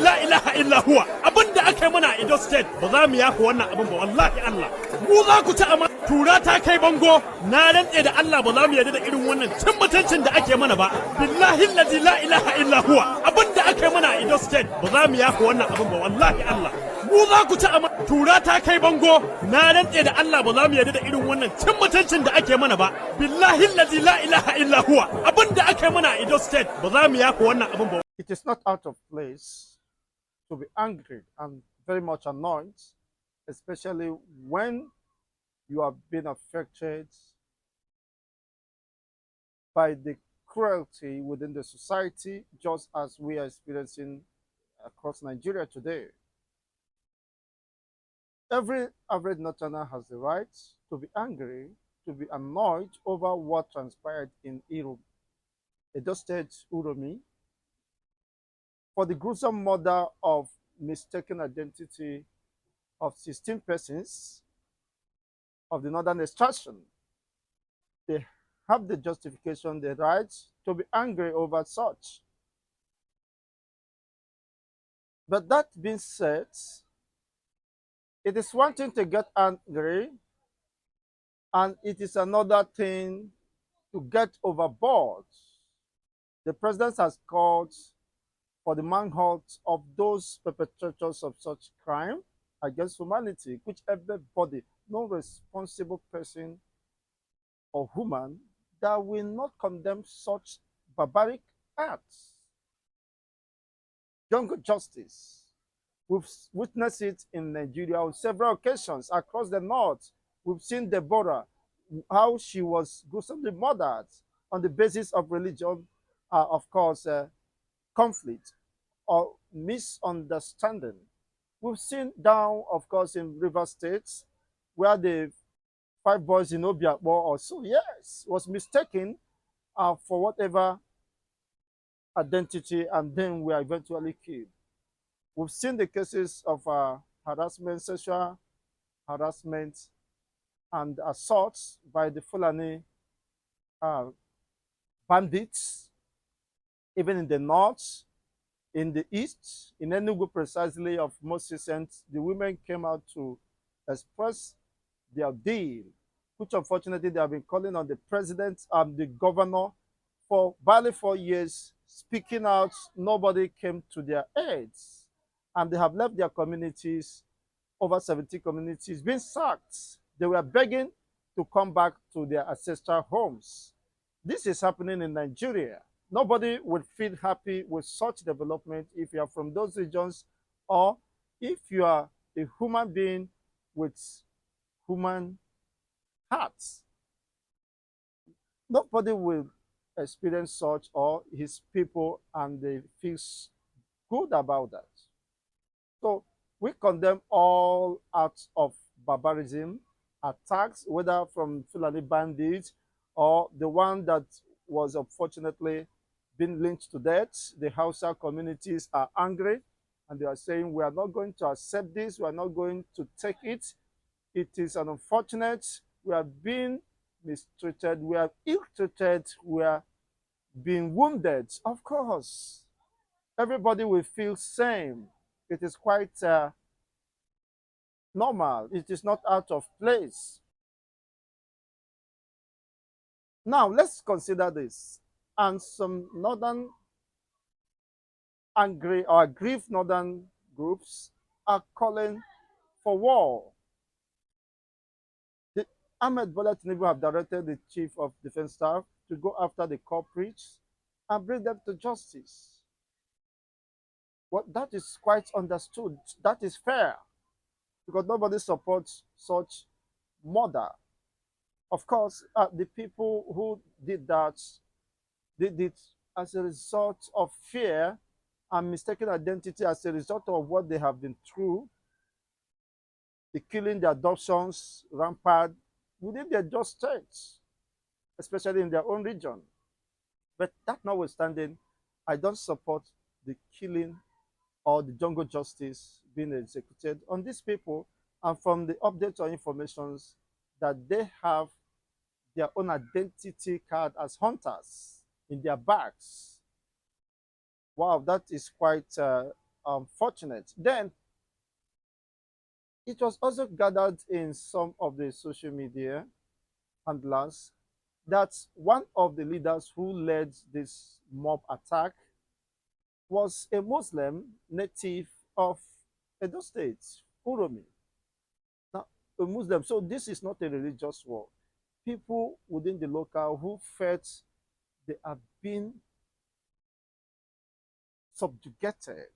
la ilaha illa huwa abinda aka yi mana a Edo State ba za mu yafa wannan abin ba wallahi Allah mu za ku ci amma tura ta kai bango na rantse da Allah ba za mu yarda da irin wannan cin mutuncin da ake mana ba billahi la ilaha illa huwa abinda aka yi mana a Edo State ba za mu yafa wannan abin ba wallahi Allah mu za ku ci amma tura ta kai bango na rantse da Allah ba za mu yarda da irin wannan cin mutuncin da ake mana ba billahi la ilaha illa huwa abinda aka yi mana a Edo State ba za mu yafa wannan abin ba. It is not out of place to be angry and very much annoyed, especially when you have been affected by the cruelty within the society, just as we are experiencing across Nigeria today. Every average Northerner has the right to be angry, to be annoyed over what transpired in Edo State, Uromi, for the gruesome murder of mistaken identity of 16 persons of the Northern Extraction. They have the justification, the right to be angry over such. But that being said, it is one thing to get angry, and it is another thing to get overboard. The president has called for the manhunt of those perpetrators of such crime against humanity, which everybody, no responsible person or human, that will not condemn such barbaric acts. Jungle justice. We've witnessed it in Nigeria on several occasions across the north. We've seen Deborah, how she was gruesomely murdered on the basis of religion, of course, conflict or misunderstanding. We've seen down, of course, in River State, where the 5 boys in Obiakpo or so, yes, was mistaken for whatever identity, and then were eventually killed. We've seen the cases of harassment, sexual harassment, and assaults by the Fulani bandits, even in the north, in the east, in Enugu precisely of most recent, the women came out to express their deal, which unfortunately they have been calling on the president and the governor for barely 4 years, speaking out. Nobody came to their aids, and they have left their communities, over 70 communities, being sacked. They were begging to come back to their ancestral homes. This is happening in Nigeria. Nobody would feel happy with such development if you are from those regions, or if you are a human being with human hearts. Nobody will experience such, or his people, and they feel good about that. So we condemn all acts of barbarism, attacks, whether from Fulani bandits or the one that was unfortunately been lynched to death. The Hausa communities are angry, and they are saying, we are not going to accept this, we are not going to take it. It is an unfortunate, we have been mistreated, we are ill-treated, we are being wounded. Of course, everybody will feel same. It is quite normal. It is not out of place. Now, let's consider this. And some northern angry or aggrieved northern groups are calling for war. The Ahmed Bola Tinubu have directed the Chief of Defense Staff to go after the culprits and bring them to justice. Well, that is quite understood. That is fair, because nobody supports such murder. Of course, the people who did that, they did as a result of fear and mistaken identity, as a result of what they have been through, the killing, the adoptions, rampant within their just states, especially in their own region. But that notwithstanding, I don't support the killing or the jungle justice being executed on these people, and from the updates or informations that they have their own identity card as hunters in their bags. Wow, that is quite unfortunate. Then it was also gathered in some of the social media handlers that one of the leaders who led this mob attack was a Muslim native of Edo State, Uromi. Now, a Muslim. So this is not a religious war. People within the local who felt they have been subjugated,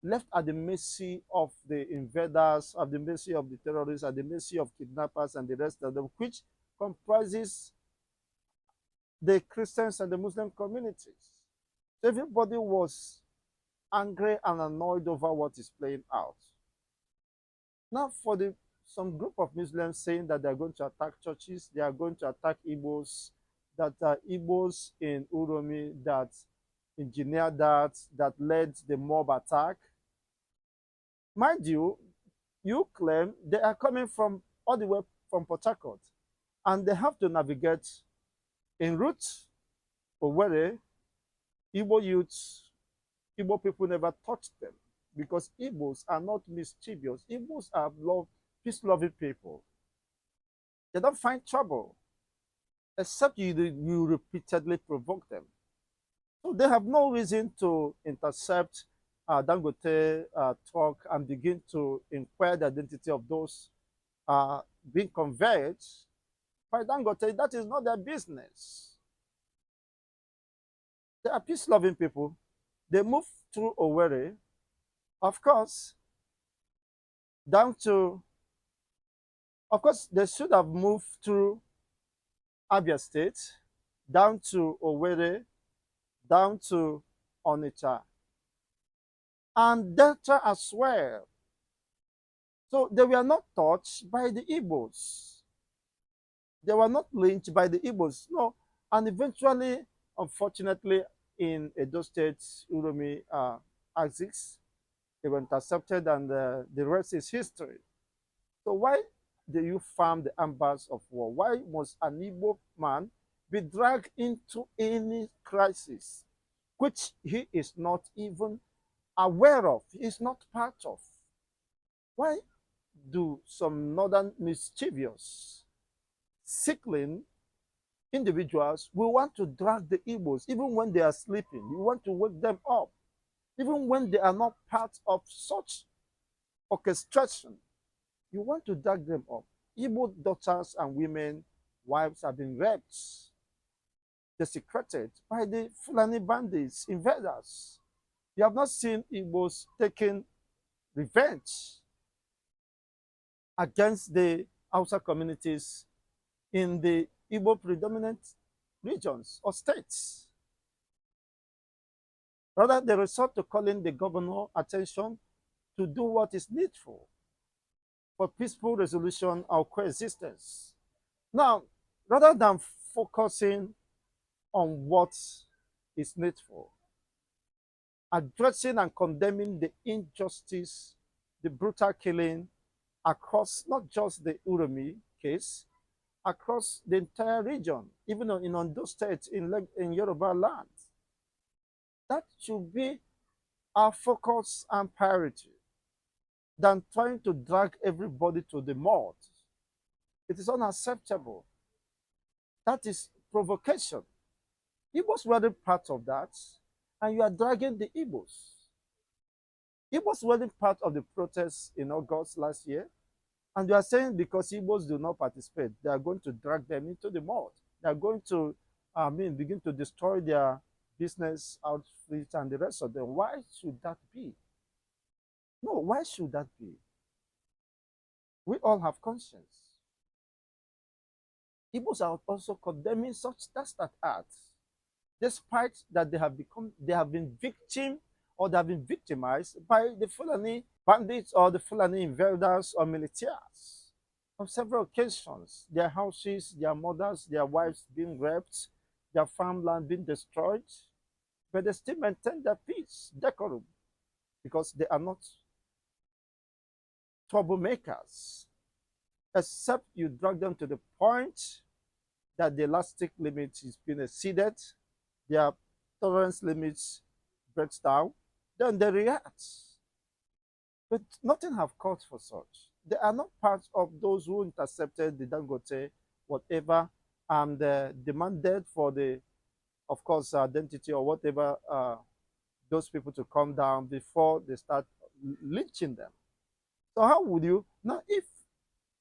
left at the mercy of the invaders, at the mercy of the terrorists, at the mercy of kidnappers and the rest of them, which comprises the Christians and the Muslim communities. So everybody was angry and annoyed over what is playing out. Now, for some group of Muslims saying that they're going to attack churches, they are going to attack Igbos, that are Igbos in Uromi that engineered that led the mob attack. Mind you, you claim they are coming from all the way from Port Harcourt, and they have to navigate en route Owerri. Igbo youths, Igbo people never touched them because Igbos are not mischievous. Igbos are peace-loving people. They don't find trouble except you repeatedly provoke them. So they have no reason to intercept Dangote talk and begin to inquire the identity of those being conveyed by Dangote. That is not their business. They are peace-loving people. They move through Owerri, of course, they should have moved through Abia State, down to Owerri, down to Onitsha, and Delta as well. So they were not touched by the Igbos. They were not lynched by the Igbos. No, and eventually, unfortunately, in Edo State, Uromi axis, they were intercepted, and the rest is history. So why do you farm the embers of war? Why must an Igbo man be dragged into any crisis which he is not even aware of, he is not part of? Why do some northern mischievous, sickling individuals will want to drag the Igbos even when they are sleeping? You want to wake them up, even when they are not part of such orchestration. You want to drag them up. Igbo daughters and women, wives have been raped, desecrated by the Fulani bandits, invaders. You have not seen Igbos taking revenge against the Hausa communities in the Igbo predominant regions or states. Rather, they resort to calling the governor attention to do what is needful for peaceful resolution of coexistence. Now, rather than focusing on what is needful, addressing and condemning the injustice, the brutal killing across not just the Uromi case, across the entire region, even in Ondo State, in Yoruba land. That should be our focus and priority than trying to drag everybody to the mud. It is unacceptable. That is provocation. Igbos were part of that, and you are dragging the Igbos. Igbos were part of the protests in August last year, and you are saying because Igbos do not participate, they are going to drag them into the mud. They are going to, begin to destroy their business outfit and the rest of them. Why should that be? No, why should that be? We all have conscience. Igbos are also condemning such dastard acts, despite that they have been victimized by the Fulani bandits or the Fulani invaders or militias on several occasions. Their houses, their mothers, their wives being raped, their farmland being destroyed, but they still maintain their peace, decorum, because they are not troublemakers, except you drag them to the point that the elastic limit is being exceeded, their tolerance limits breaks down, then they react. But nothing have called for such. They are not part of those who intercepted the Dangote, whatever, and demanded for the, of course, identity or whatever, those people to come down before they start lynching them. So how would you now, if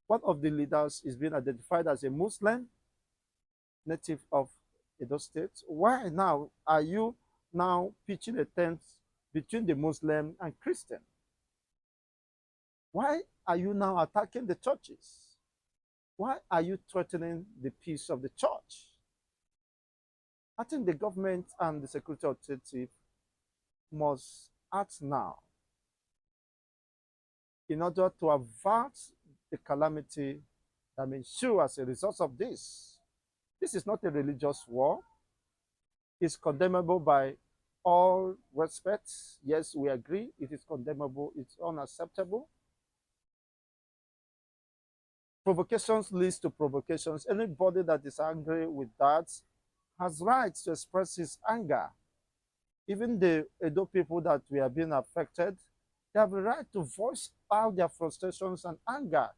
one of the leaders is being identified as a Muslim native of Edo State, why now are you now pitching a tent between the Muslim and Christian? Why are you now attacking the churches? Why are you threatening the peace of the church? I think the government and the security authority must act now in order to avert the calamity that may ensue as a result of this. This is not a religious war. It's condemnable by all respects. Yes, we agree. It is condemnable. It's unacceptable. Provocations leads to provocations. Anybody that is angry with that has rights to express his anger. Even the Edo people that we are being affected, they have a right to voice out their frustrations and anger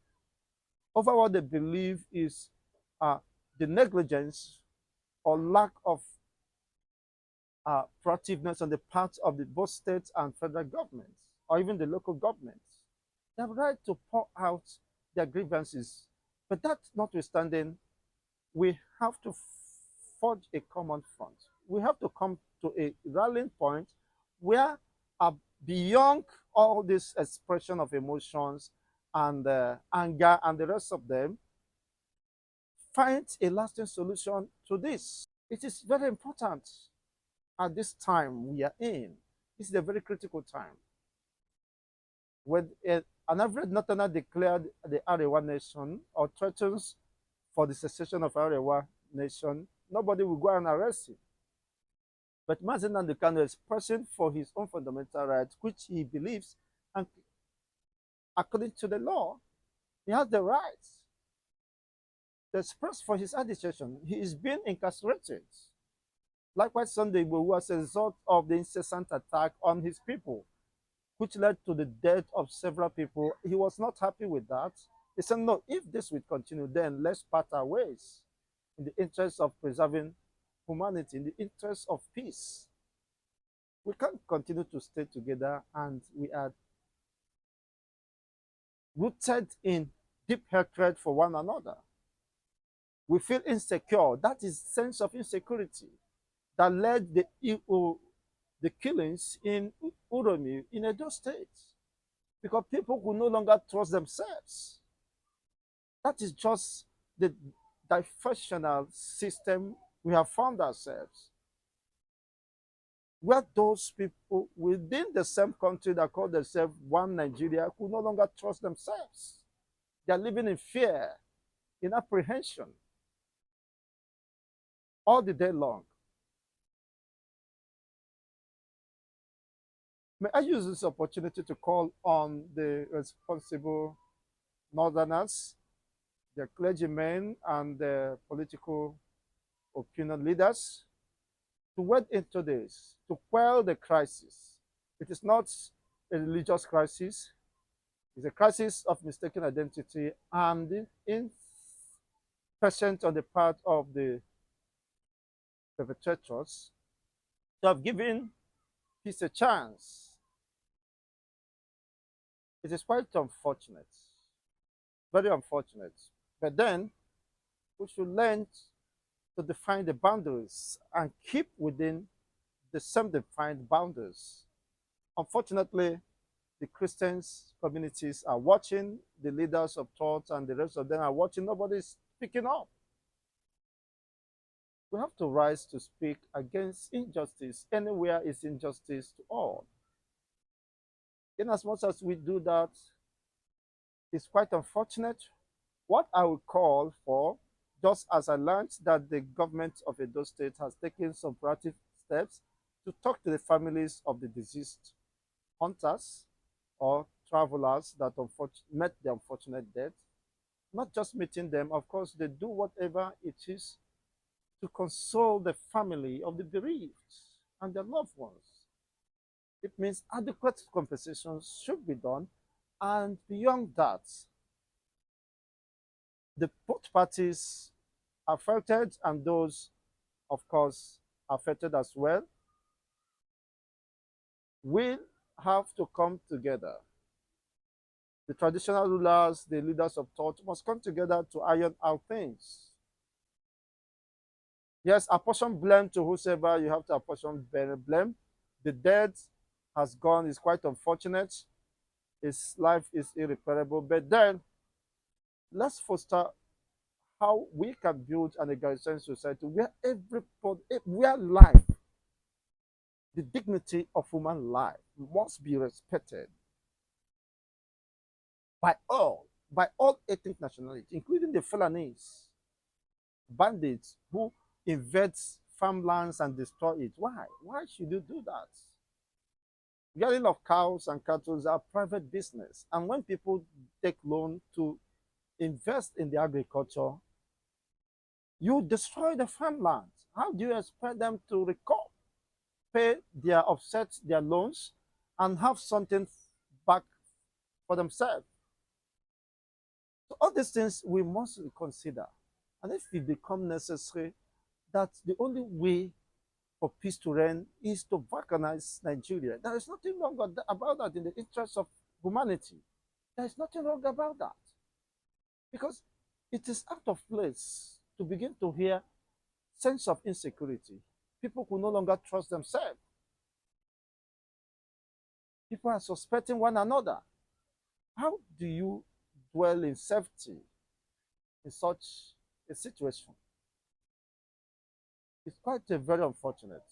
over what they believe is the negligence or lack of proactiveness on the part of the both states and federal governments, or even the local governments. They have a right to pour out their grievances. But that notwithstanding, we have to forge a common front. We have to come to a rallying point where beyond all this expression of emotions and anger and the rest of them, find a lasting solution to this. It is very important at this time we are in. This is a very critical time. When an average Northerner declared the Arewa nation or threatens for the secession of Arewa nation, nobody will go and arrest him. But Mazen Nandukano is pressing for his own fundamental rights, which he believes, and according to the law, he has the rights to express for his agitation. He is being incarcerated. Likewise, Sunday Igboho as a result of the incessant attack on his people, which led to the death of several people. He was not happy with that. He said, no, if this will continue, then let's part our ways in the interest of preserving humanity, in the interest of peace. We can't continue to stay together, and we are rooted in deep hatred for one another. We feel insecure. That is sense of insecurity that led the killings in Uromi, in Edo State, because people could no longer trust themselves. That is just the dysfunctional system we have found ourselves, where those people within the same country that call themselves one Nigeria could no longer trust themselves. They are living in fear, in apprehension, all the day long. May I use this opportunity to call on the responsible Northerners, the clergymen, and the political opinion leaders to wade into this, to quell the crisis. It is not a religious crisis. It's a crisis of mistaken identity and impatient on the part of the perpetrators to have given peace a chance. It is quite unfortunate, very unfortunate. But then we should learn to define the boundaries and keep within the same defined boundaries. Unfortunately, the Christians communities are watching, the leaders of thought and the rest of them are watching. Nobody is speaking up. We have to rise to speak against injustice. Anywhere is injustice to all. In as much as we do that, it's quite unfortunate. What I would call for, just as I learned that the government of Edo State has taken some proactive steps to talk to the families of the deceased hunters or travelers that met the unfortunate death, not just meeting them. Of course, they do whatever it is to console the family of the bereaved and their loved ones. It means adequate compensation should be done. And beyond that, the both parties affected and those, of course, affected as well, will have to come together. The traditional rulers, the leaders of thought must come together to iron out things. Yes, apportion blame to whosoever you have to apportion blame. The dead has gone, is quite unfortunate. His life is irreparable. But then let's foster how we can build an egalitarian society where everybody, where life, the dignity of human life must be respected by all ethnic nationalities, including the Fulanese, bandits who invade farmlands and destroy it. Why? Why should you do that? Rearing of cows and cattle are private business. And when people take loan to invest in the agriculture, you destroy the farmland. How do you expect them to recover, pay their offset, their loans, and have something back for themselves? So all these things we must consider. And if it becomes necessary that the only way for peace to reign is to balkanize Nigeria, there is nothing wrong about that in the interest of humanity. There is nothing wrong about that. Because it is out of place to begin to hear sense of insecurity. People who no longer trust themselves. People are suspecting one another. How do you dwell in safety in such a situation? It's quite very unfortunate.